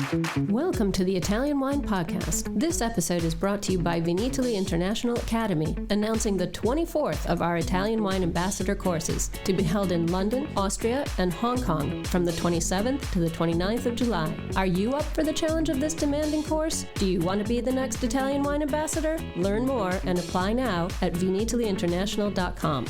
Welcome to the Italian Wine Podcast. This episode is brought to you by Vinitaly International Academy, announcing the 24th of our Italian Wine Ambassador courses to be held in London, Austria, and Hong Kong from the 27th to the 29th of July. Are you up for the challenge of this demanding course? Do you want to be the next Italian Wine Ambassador? Learn more and apply now at vinitalyinternational.com.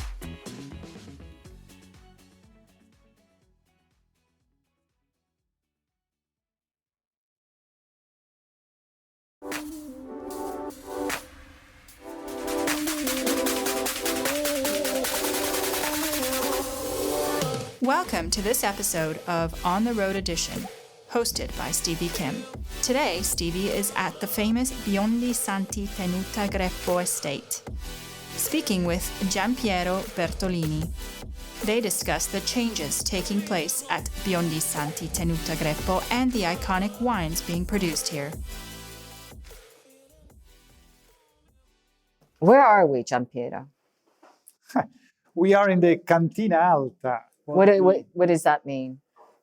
Welcome to this episode of On the Road Edition, hosted by Stevie Kim. Today, Stevie is at the famous Biondi Santi Tenuta Greppo estate, speaking with Giampiero Bertolini. They discuss the changes taking place at Biondi Santi Tenuta Greppo and the iconic wines being produced here. Where are we, Giampiero? We are in the Cantina Alta. What does that mean?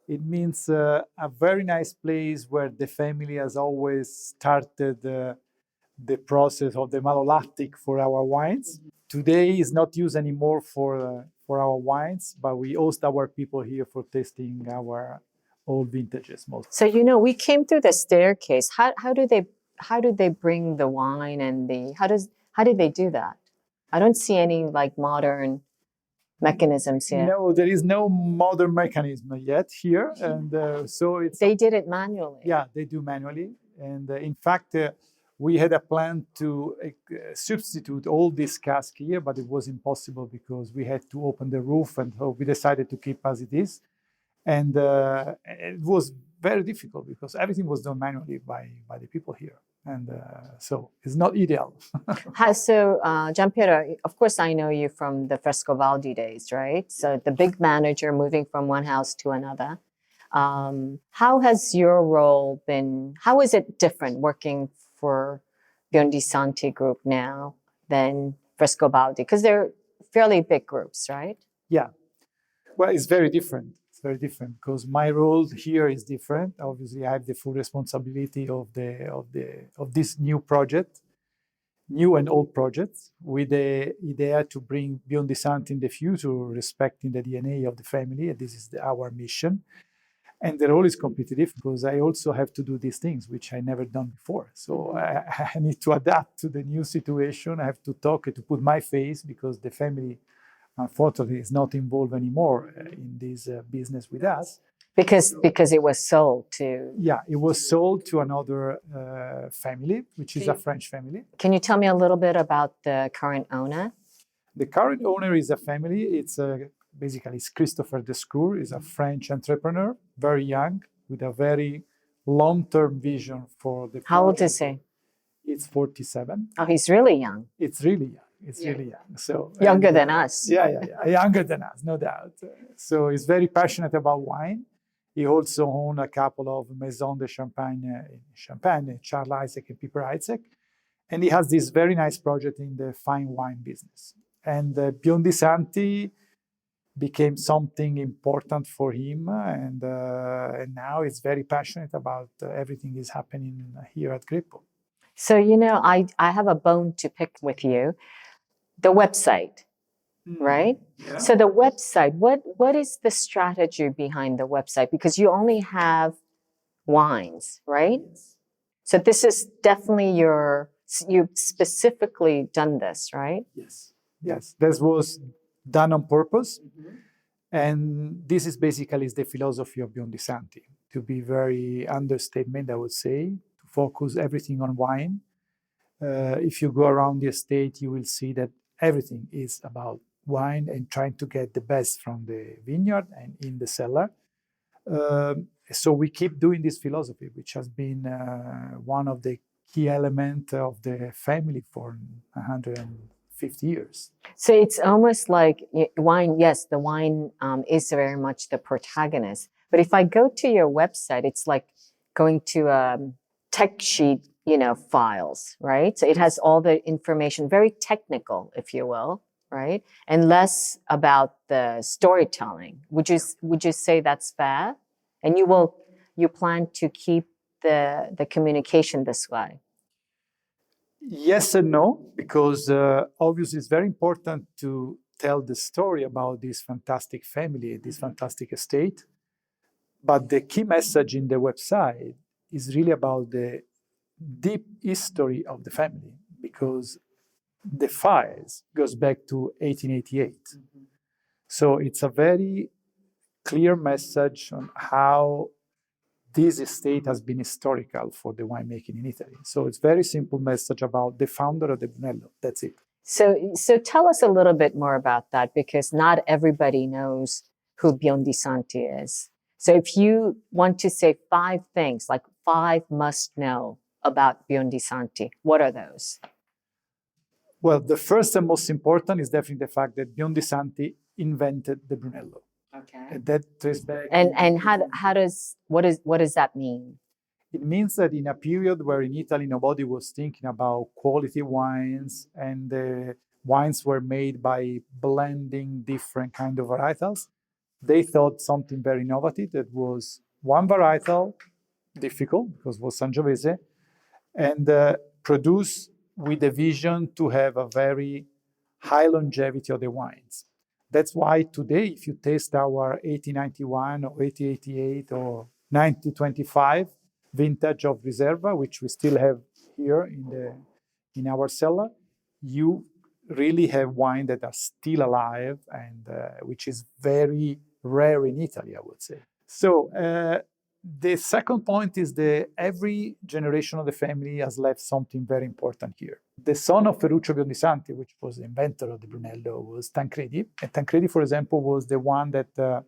It means a very nice place where the family has always started the process of the malolactic for our wines. Mm-hmm. Today is not used anymore for our wines, but we host our people here for tasting our old vintages mostly. So we came through the staircase. How do they bring the wine and how did they do that? I don't see any modern mechanisms here. No, there is no modern mechanism yet here, and so they did it manually. Yeah, they do manually, and in fact, we had a plan to substitute all this cask here, but it was impossible because we had to open the roof, and so we decided to keep as it is, and it was very difficult because everything was done manually by the people here. And so it's not ideal. So, Giampiero, of course, I know you from the Frescobaldi days, right? So the big manager moving from one house to another. How has your role been? How is it different working for Biondi Santi Group now than Frescobaldi? Because they're fairly big groups, right? Yeah. Well, it's very different. Very different because my role here is different. Obviously, I have the full responsibility of this new project, new and old projects, with the idea to bring Biondi Santi in the future, respecting the DNA of the family. And this is our mission. And the role is completely different because I also have to do these things, which I never done before. So I need to adapt to the new situation. I have to talk and to put my face because the family, unfortunately, is not involved anymore in this business with us. Because it was sold to... Yeah, it was sold to another family, which is a French family. Can you tell me a little bit about the current owner? The current owner is a family. It's basically it's Christopher Descour. He's a French entrepreneur, very young, with a very long-term vision for the... How old is he? It's 47. Oh, he's really young. It's really young. It's really young. So younger than us. Yeah, younger than us, no doubt. So he's very passionate about wine. He also owns a couple of Maison de Champagne, Charles Isaac and Piper Isaac. And he has this very nice project in the fine wine business. And Biondi Santi became something important for him. And now he's very passionate about everything is happening here at Greppo. So, I have a bone to pick with you. The website, right? Yeah. So the website, what is the strategy behind the website? Because you only have wines, right? Yes. So this is definitely you've specifically done this, right? Yes. This was done on purpose. Mm-hmm. And this is basically the philosophy of Biondi Santi, to be very understatement, I would say, to focus everything on wine. If you go around the estate, you will see that everything is about wine and trying to get the best from the vineyard and in the cellar. So we keep doing this philosophy, which has been one of the key elements of the family for 150 years. So it's almost like wine. Yes, the wine is very much the protagonist. But if I go to your website, it's like going to a tech sheet, files, right? So it has all the information, very technical, if you will, right? And less about the storytelling. Would you say that's fair? And you plan to keep the communication this way? Yes and no, because obviously it's very important to tell the story about this fantastic family, this fantastic estate. But the key message in the website is really about the deep history of the family, because the files goes back to 1888. So it's a very clear message on how this estate has been historical for the winemaking in Italy. So it's very simple message about the founder of the Brunello. That's it. So tell us a little bit more about that, because not everybody knows who Biondi Santi is. So if you want to say 5 things, like 5 must know about Biondi Santi, what are those? Well, the first and most important is definitely the fact that Biondi Santi invented the Brunello. Okay. And that traces back. And what does that mean? It means that in a period where in Italy nobody was thinking about quality wines, and the wines were made by blending different kind of varietals, they thought something very innovative that was one varietal, difficult because it was Sangiovese, and produced with the vision to have a very high longevity of the wines. That's why today, if you taste our 1891 or 1888 or 1925 vintage of Riserva, which we still have here in our cellar, you really have wine that are still alive, and which is very rare in Italy, I would say. So the second point is that every generation of the family has left something very important here. The son of Ferruccio Biondi Santi, which was the inventor of the Brunello, was Tancredi. And Tancredi, for example, was the one that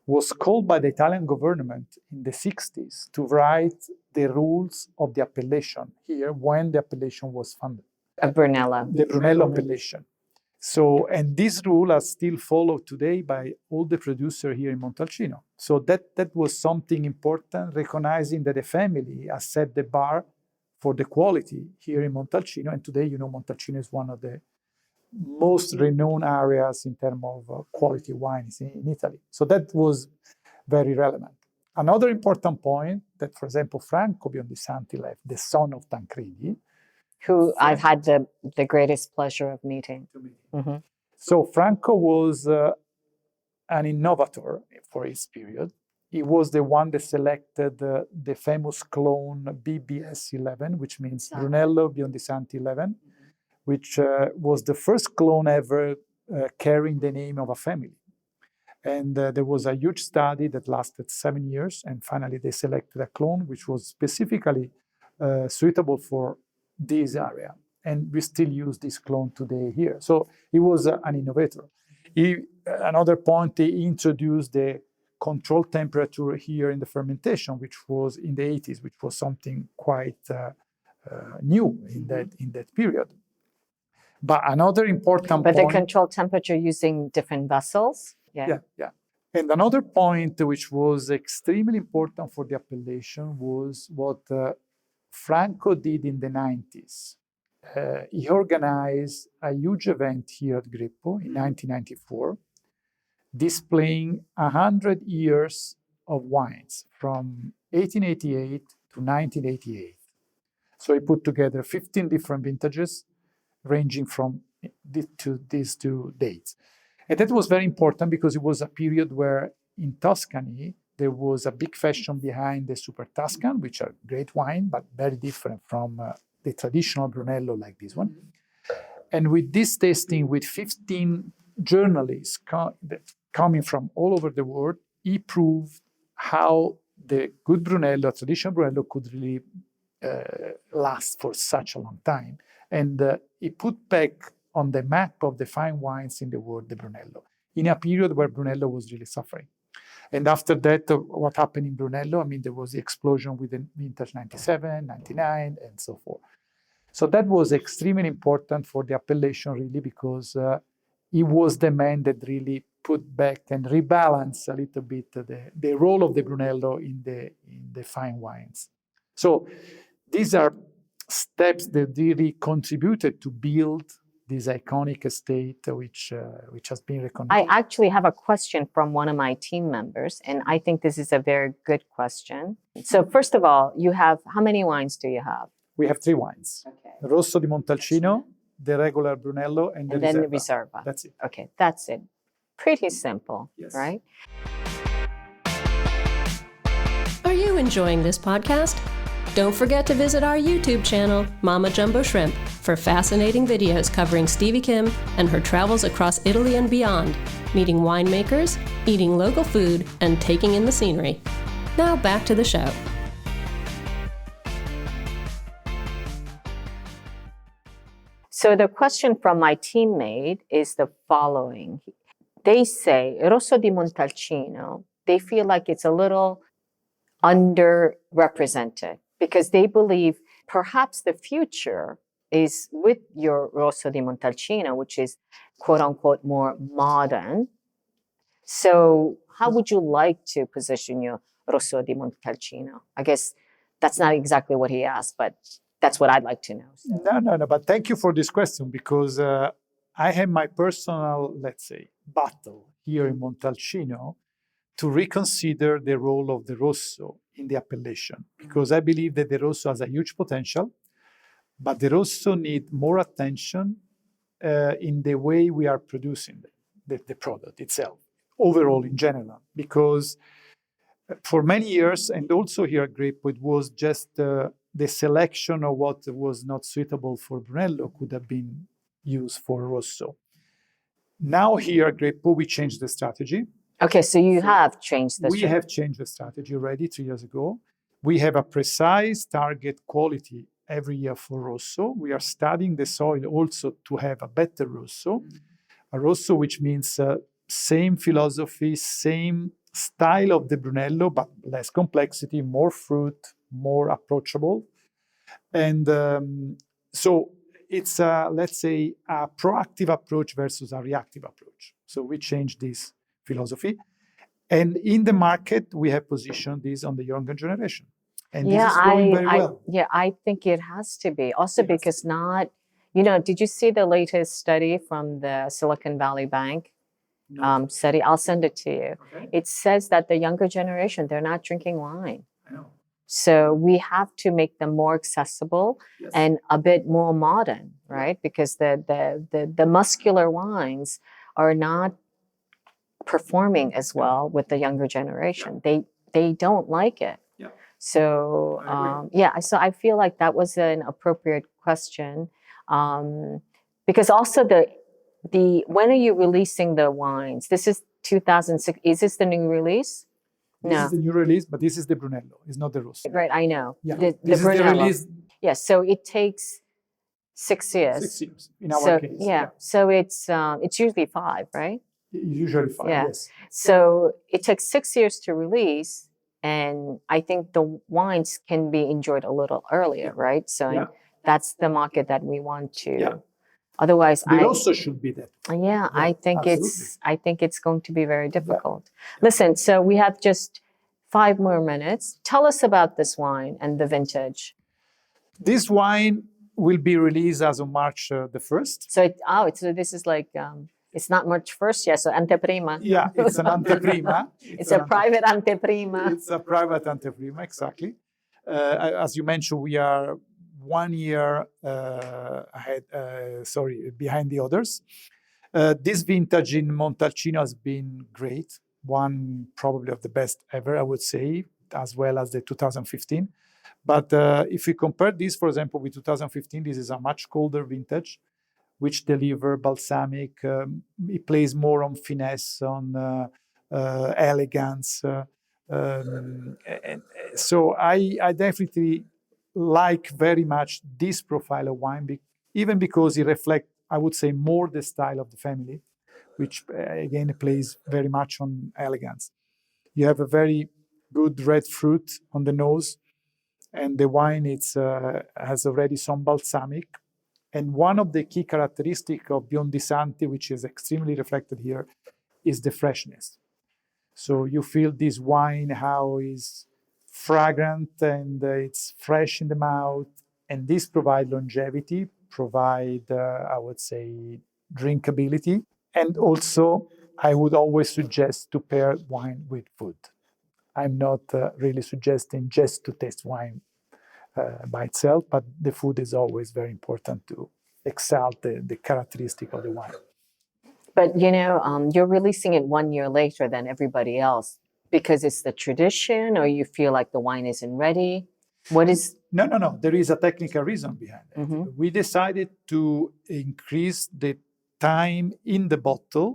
was called by the Italian government in the 60s to write the rules of the appellation here when the appellation was founded. A Brunello. The Brunello appellation. So, and this rule is still followed today by all the producers here in Montalcino. So that was something important, recognizing that the family has set the bar for the quality here in Montalcino. And today, Montalcino is one of the most renowned areas in terms of quality wines in Italy. So that was very relevant. Another important point that, for example, Franco Biondi Santi left, the son of Tancredi, who I've had the greatest pleasure of meeting. Mm-hmm. So Franco was an innovator for his period. He was the one that selected the famous clone BBS 11, which means Brunello Biondi Santi 11, which was the first clone ever carrying the name of a family. And there was a huge study that lasted 7 years, and finally they selected a clone which was specifically suitable for this area. And we still use this clone today here. So he was an innovator. Another point, he introduced the controlled temperature here in the fermentation, which was in the 80s, which was something quite new in that period. But another important point... But the controlled temperature using different vessels? Yeah. And another point which was extremely important for the appellation was what Franco did in the 90s. He organized a huge event here at Greppo in 1994, displaying 100 years of wines from 1888 to 1988. So he put together 15 different vintages ranging from these two dates. And that was very important because it was a period where in Tuscany, there was a big fashion behind the Super Tuscan, which are great wine, but very different from the traditional Brunello like this one. And with this tasting, with 15 journalists coming from all over the world, he proved how the good Brunello, traditional Brunello, could really last for such a long time. And he put back on the map of the fine wines in the world the Brunello, in a period where Brunello was really suffering. And after that, what happened in Brunello? I mean, there was the explosion with the vintage 97, 99, and so forth. So that was extremely important for the appellation, really, because he was the man that really put back and rebalanced a little bit the role of the Brunello in the fine wines. So these are steps that really contributed to build this iconic estate, which has been recognized. I actually have a question from one of my team members, and I think this is a very good question. So first of all, you have, how many wines do you have? We have 3 wines: Okay. Rosso di Montalcino, the regular Brunello, and the then the Riserva. Riserva. That's it. Okay, that's it. Pretty simple, Yes. right? Are you enjoying this podcast? Don't forget to visit our YouTube channel, Mama Jumbo Shrimp, for fascinating videos covering Stevie Kim and her travels across Italy and beyond, meeting winemakers, eating local food, and taking in the scenery. Now back to the show. So the question from my teammate is the following. They say Rosso di Montalcino, they feel like it's a little underrepresented because they believe perhaps the future is with your Rosso di Montalcino, which is quote unquote more modern. So how would you like to position your Rosso di Montalcino? I guess that's not exactly what he asked, but that's what I'd like to know. So. No. But thank you for this question, because I have my personal, let's say, battle here in Montalcino to reconsider the role of the Rosso in the appellation, because I believe that the Rosso has a huge potential, but the Rosso need more attention in the way we are producing the product itself, overall in general, because for many years, and also here at Greppo, it was just the selection of what was not suitable for Brunello could have been used for Rosso. Now here at Greppo, we changed the strategy. Okay, so you have changed the strategy. We have changed the strategy already 3 years ago. We have a precise target quality every year for Rosso. We are studying the soil also to have a better Rosso. A Rosso which means same philosophy, same style of the Brunello, but less complexity, more fruit, more approachable. And so it's, let's say, a proactive approach versus a reactive approach. So we changed this philosophy. And in the market, we have positioned this on the younger generation. And this is going very well. I think it has to be. Also because not, did you see the latest study from the Silicon Valley Bank? Study? I'll send it to you. Okay. It says that the younger generation, they're not drinking wine. I know. So we have to make them more accessible and a bit more modern, right? Because the muscular wines are not performing as well with the younger generation. They don't like it. Yeah. So so I feel like that was an appropriate question, because also the when are you releasing the wines? This is 2006. Is this the new release? This is the new release, but this is the Brunello. It's not the Rosso. Right, I know. Yeah. The This is Brunello. the release. Yes, so it takes 6 years. 6 years in our case. Yeah, so it's usually 5, right? Usually 5, Yeah. yes. So it takes 6 years to release, and I think the wines can be enjoyed a little earlier, right? So that's the market that we want to. Yeah. Otherwise, The Rosso should be that. I think absolutely. it's going to be very difficult. Listen, so we have just 5 more minutes. Tell us about this wine and the vintage. This wine will be released as of March the 1st. So this is like it's not March 1st yet, so anteprima. Yeah, it's an anteprima. It's a private anteprima. It's a private anteprima, exactly. As you mentioned, we are 1 year behind the others. This vintage in Montalcino has been great. One probably of the best ever, I would say, as well as the 2015. But if we compare this, for example, with 2015, this is a much colder vintage, which deliver balsamic. It plays more on finesse, on elegance. And so I definitely like very much this profile of wine, even because it reflects, I would say, more the style of the family, which again plays very much on elegance. You have a very good red fruit on the nose, and the wine has already some balsamic. And one of the key characteristics of Biondi Santi, which is extremely reflected here, is the freshness. So you feel this wine, how it's fragrant and it's fresh in the mouth, and this provides longevity, provide, I would say, drinkability. And also, I would always suggest to pair wine with food. I'm not really suggesting just to taste wine by itself, but the food is always very important to exalt the characteristic of the wine. But you're releasing it 1 year later than everybody else because it's the tradition, or you feel like the wine isn't ready. What is? No. There is a technical reason behind it. Mm-hmm. We decided to increase the time in the bottle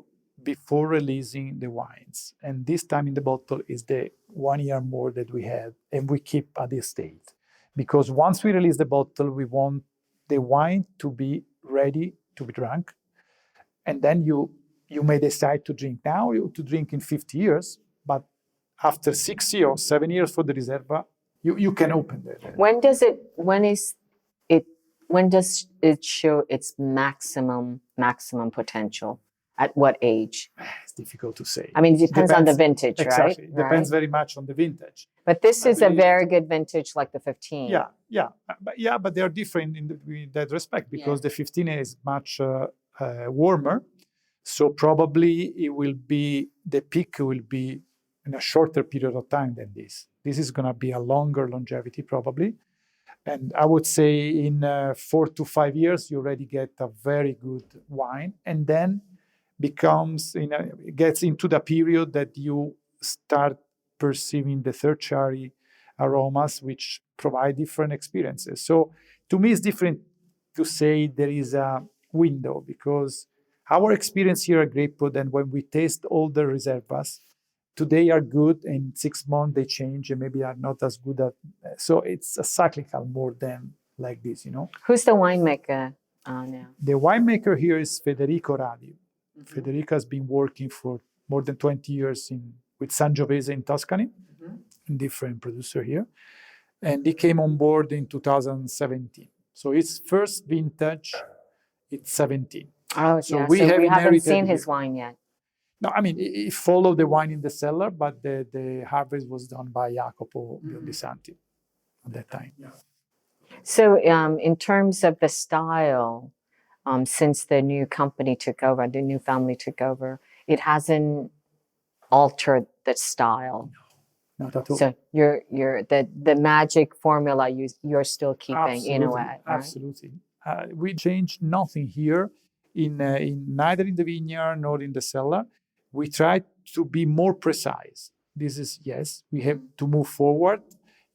before releasing the wines. And this time in the bottle is the 1 year more that we had, and we keep at this state. Because once we release the bottle, we want the wine to be ready to be drunk. And then you may decide to drink now or to drink in 50 years. But after 6 years or 7 years for the Riserva, you can open it. When does it show its maximum potential? At what age? It's difficult to say. I mean, it depends on the vintage, exactly. right? It depends very much on the vintage. But this is a very good vintage, like the 15. Yeah. But they are different in that respect because the 15 is much warmer. So probably the peak will be in a shorter period of time than this. This is going to be a longer longevity probably. And I would say in 4 to 5 years, you already get a very good wine. And then gets into the period that you start perceiving the tertiary aromas, which provide different experiences. So to me, it's different to say there is a window, because our experience here at Greppo, then when we taste all the Riservas, today are good, and 6 months they change and maybe are not as good. So it's a cyclical more than like this, Who's the winemaker now? The winemaker here is Federico Radi. Mm-hmm. Federico has been working for more than 20 years with Sangiovese in Tuscany, different producer here. And he came on board in 2017. So his first vintage, it's 17. Oh, so we haven't seen his wine yet. No, I mean, he followed the wine in the cellar, but the harvest was done by Jacopo Biondi Santi at that time. Yeah. So in terms of the style, since the new company took over, the new family took over, it hasn't altered the style. No, not at all. So the magic formula you're still keeping in a way. Right? Absolutely. We changed nothing here, neither in the vineyard nor in the cellar. We try to be more precise. We have to move forward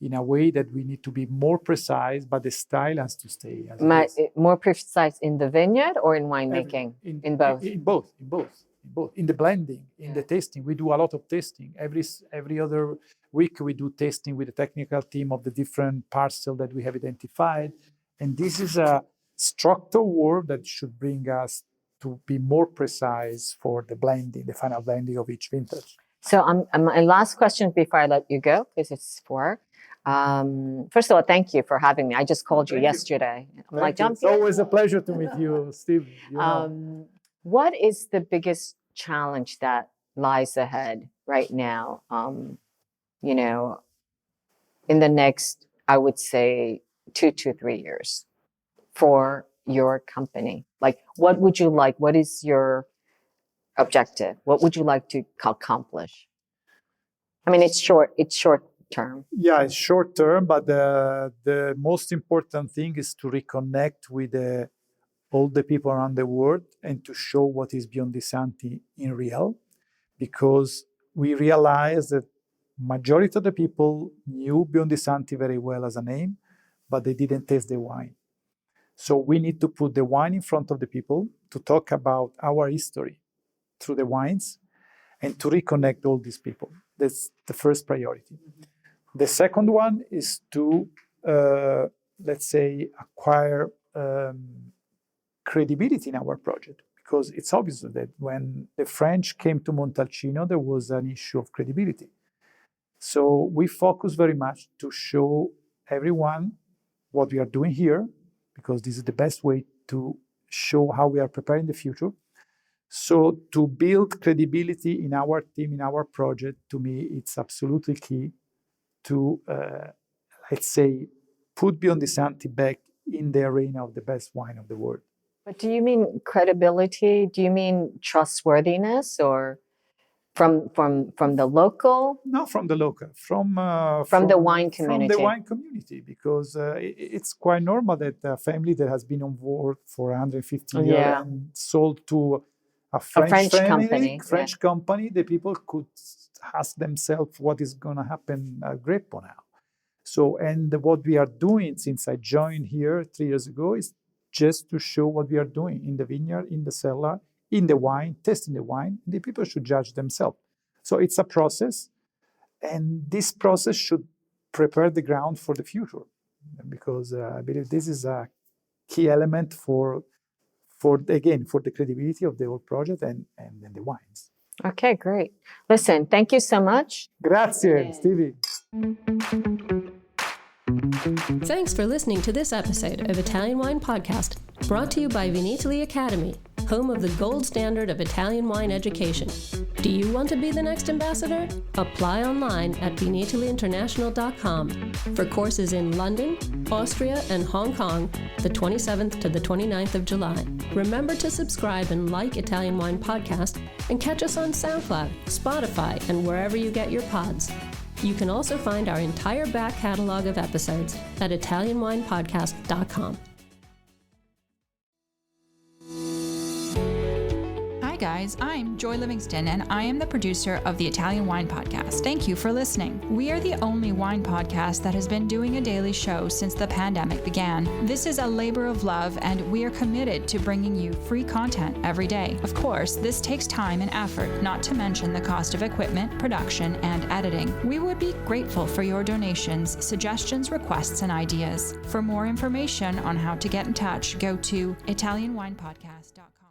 in a way that we need to be more precise, but the style has to stay as it is. More precise in the vineyard or in winemaking? In both? In both. In the blending, in the tasting. We do a lot of tasting. Every other week we do tasting with the technical team of the different parcels that we have identified. And this is a structural work that should bring us to be more precise for the blending, the final blending of each vintage. So my last question before I let you go, because it's 4. First of all, thank you for having me. I just called you yesterday. I'm like, Giampiero. It's always a pleasure to meet you, Steve. What is the biggest challenge that lies ahead right now? In the next, I would say, 2 to 3 years for your company. Like, what would you like? What is your objective? What would you like to accomplish? I mean, it's short term. Yeah, it's short term, but the most important thing is to reconnect with all the people around the world and to show what is Biondi Santi in real, because we realize that majority of the people knew Biondi Santi very well as a name, but they didn't taste the wine. So we need to put the wine in front of the people to talk about our history through the wines and to reconnect all these people. That's the first priority. Mm-hmm. The second one is to, acquire credibility in our project, because it's obvious that when the French came to Montalcino, there was an issue of credibility. So we focus very much to show everyone what we are doing here, because this is the best way to show how we are preparing the future. So to build credibility in our team, in our project, to me, it's absolutely key to, put Biondi Santi back in the arena of the best wine of the world. But do you mean credibility? Do you mean trustworthiness, or from the local? Not from the local, from the wine community. From the wine community, because it's quite normal that a family that has been on board for 150 years and sold to a French family, company, the people could ask themselves what is going to happen at Greppo now. So, and what we are doing since I joined here 3 years ago is just to show what we are doing in the vineyard, in the cellar, in the wine, testing the wine. The people should judge themselves. So it's a process, and this process should prepare the ground for the future, because I believe this is a key element for the credibility of the whole project and the wines. Okay, great. Listen, thank you so much. Grazie, Stevie. Thanks for listening to this episode of Italian Wine Podcast, brought to you by Vinitaly Academy, home of the gold standard of Italian wine education. Do you want to be the next ambassador? Apply online at vinitalyinternational.com for courses in London, Austria, and Hong Kong, the 27th to the 29th of July. Remember to subscribe and like Italian Wine Podcast, and catch us on SoundCloud, Spotify, and wherever you get your pods. You can also find our entire back catalog of episodes at ItalianWinePodcast.com. Hi guys, I'm Joy Livingston, and I am the producer of the Italian Wine Podcast. Thank you for listening. We are the only wine podcast that has been doing a daily show since the pandemic began. This is a labor of love, and we are committed to bringing you free content every day. Of course, this takes time and effort, not to mention the cost of equipment, production, and editing. We would be grateful for your donations, suggestions, requests, and ideas. For more information on how to get in touch, go to ItalianWinePodcast.com.